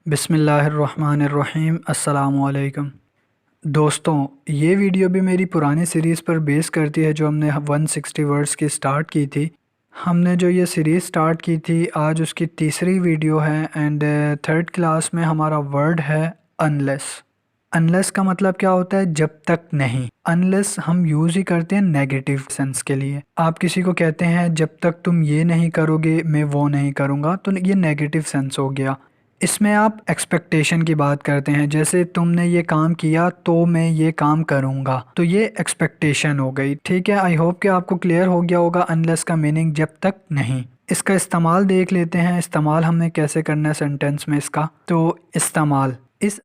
बिस्मिल्लाहिर्रहमानिर्रहीम अस्सलामुअलैकुम। दोस्तों, ये वीडियो भी मेरी पुरानी सीरीज़ पर बेस करती है जो हमने 160 वर्ड्स की स्टार्ट की थी। हमने जो ये सीरीज़ स्टार्ट की थी आज उसकी तीसरी वीडियो है एंड थर्ड क्लास में हमारा वर्ड है अनलेस। अनलेस का मतलब क्या होता है? जब तक नहीं। अनलेस हम यूज़ ही करते हैं नेगेटिव सेंस के लिए। आप किसी को कहते हैं जब तक तुम ये नहीं करोगे मैं वो नहीं करूँगा, तो ये नेगेटिव सेंस हो गया। इसमें आप एक्सपेक्टेशन की बात करते हैं, जैसे तुमने ये काम किया तो मैं ये काम करूँगा, तो ये एक्सपेक्टेशन हो गई। ठीक है, आई होप कि आपको क्लियर हो गया होगा अनलेस का मीनिंग जब तक नहीं। इसका इस्तेमाल देख लेते हैं, इस्तेमाल हमने कैसे करना है सेंटेंस में इसका। तो इस्तेमाल इस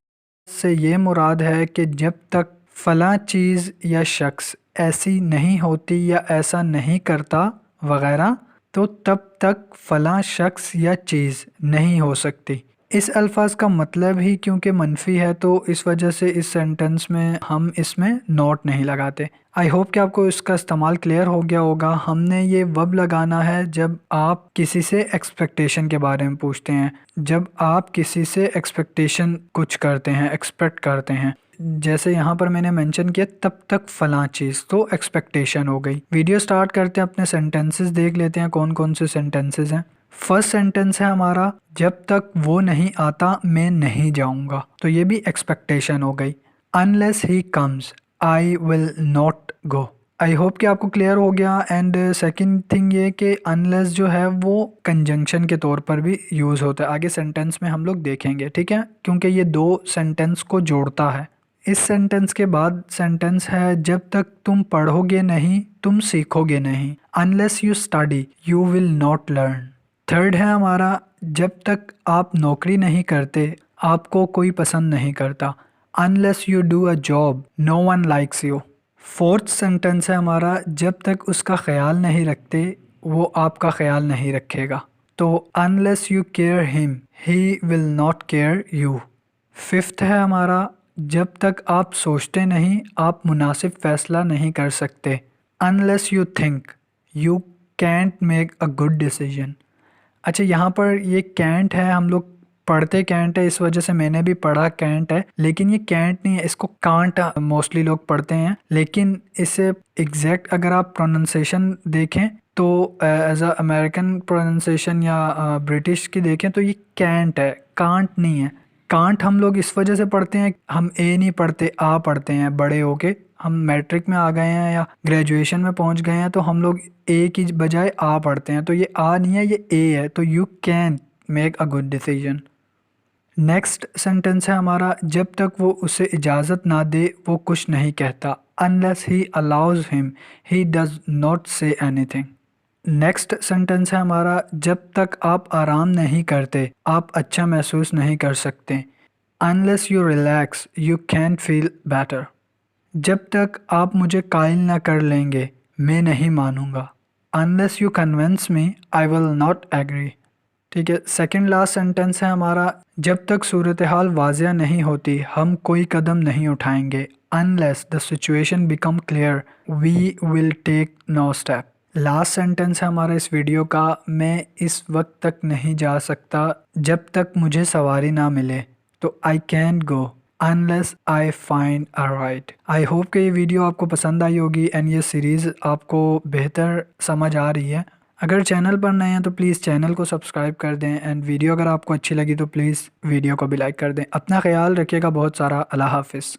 से ये मुराद है कि जब तक फ़लाँ चीज़ या शख्स ऐसी नहीं होती या ऐसा नहीं करता वगैरह, तो तब तक फ़लाँ शख्स या चीज़ नहीं हो सकती। इस अल्फाज का मतलब ही क्योंकि मनफ़ी है तो इस वजह से इस सेंटेंस में हम इसमें नोट नहीं लगाते। आई होप कि आपको इसका इस्तेमाल क्लियर हो गया होगा। हमने ये वब लगाना है जब आप किसी से एक्सपेक्टेशन के बारे में पूछते हैं, जब आप किसी से एक्सपेक्टेशन कुछ करते हैं, एक्सपेक्ट करते हैं। जैसे यहाँ पर मैंने मेंशन किया तब तक फ़लाँ चीज़, तो एक्सपेक्टेशन हो गई। वीडियो स्टार्ट करते हैं, अपने सेंटेंसेस देख लेते हैं कौन कौन से सेंटेंसेस हैं। फर्स्ट सेंटेंस है हमारा, जब तक वो नहीं आता मैं नहीं जाऊंगा, तो ये भी एक्सपेक्टेशन हो गई। Unless he comes I will not go. I hope कि आपको क्लियर हो गया। एंड सेकंड थिंग ये कि अनलेस जो है वो कंजंक्शन के तौर पर भी यूज़ होता है, आगे सेंटेंस में हम लोग देखेंगे, ठीक है, क्योंकि ये दो सेंटेंस को जोड़ता है। इस सेंटेंस के बाद सेंटेंस है, जब तक तुम पढ़ोगे नहीं तुम सीखोगे नहीं। Unless you study you will not learn. Third है हमारा, जब तक आप नौकरी नहीं करते आपको कोई पसंद नहीं करता। Unless you do a job no one likes you. Fourth sentence है हमारा, जब तक उसका ख्याल नहीं रखते वो आपका ख्याल नहीं रखेगा, तो unless you care him he will not care you. Fifth है हमारा, जब तक आप सोचते नहीं आप मुनासिब फ़ैसला नहीं कर सकते। Unless you think you can't make a good decision. अच्छा, यहाँ पर ये कैंट है, हम लोग पढ़ते कैंट है, इस वजह से मैंने भी पढ़ा कैंट है, लेकिन ये कैंट नहीं है, इसको कांट मोस्टली लोग पढ़ते हैं। लेकिन इसे एग्जैक्ट अगर आप प्रोनाउंसिएशन देखें तो एज अ अमेरिकन प्रोनाउंसिएशन या ब्रिटिश की देखें तो ये कैंट है, कांट नहीं है। कांट हम लोग इस वजह से पढ़ते हैं, हम ए नहीं पढ़ते आ पढ़ते हैं। बड़े होके हम मैट्रिक में आ गए हैं या ग्रेजुएशन में पहुंच गए हैं तो हम लोग ए की बजाय आ पढ़ते हैं, तो ये आ नहीं है, ये ए है। तो you can make a good decision. Next sentence है हमारा, जब तक वो उसे इजाज़त ना दे वो कुछ नहीं कहता। Unless he allows him he does not say anything. Next sentence है हमारा, जब तक आप आराम नहीं करते आप अच्छा महसूस नहीं कर सकते। Unless you relax you can feel better. जब तक आप मुझे कायल ना कर लेंगे मैं नहीं मानूंगा। Unless you convince me I will not agree. ठीक है, सेकंड लास्ट सेंटेंस है हमारा, जब तक सूरत हाल वाजिया नहीं होती हम कोई कदम नहीं उठाएंगे। Unless the situation become clear we will take no step. Last sentence है हमारा इस वीडियो का, मैं इस वक्त तक नहीं जा सकता जब तक मुझे सवारी ना मिले, तो I can go unless I find a ride. I hope कि ये वीडियो आपको पसंद आई होगी एंड ये सीरीज़ आपको बेहतर समझ आ रही है। अगर चैनल पर नए हैं तो प्लीज़ चैनल को सब्सक्राइब कर दें एंड वीडियो अगर आपको अच्छी लगी तो प्लीज़ वीडियो को भी लाइक कर दें। अपना ख्याल रखिएगा बहुत सारा। अल्लाह हाफिज़।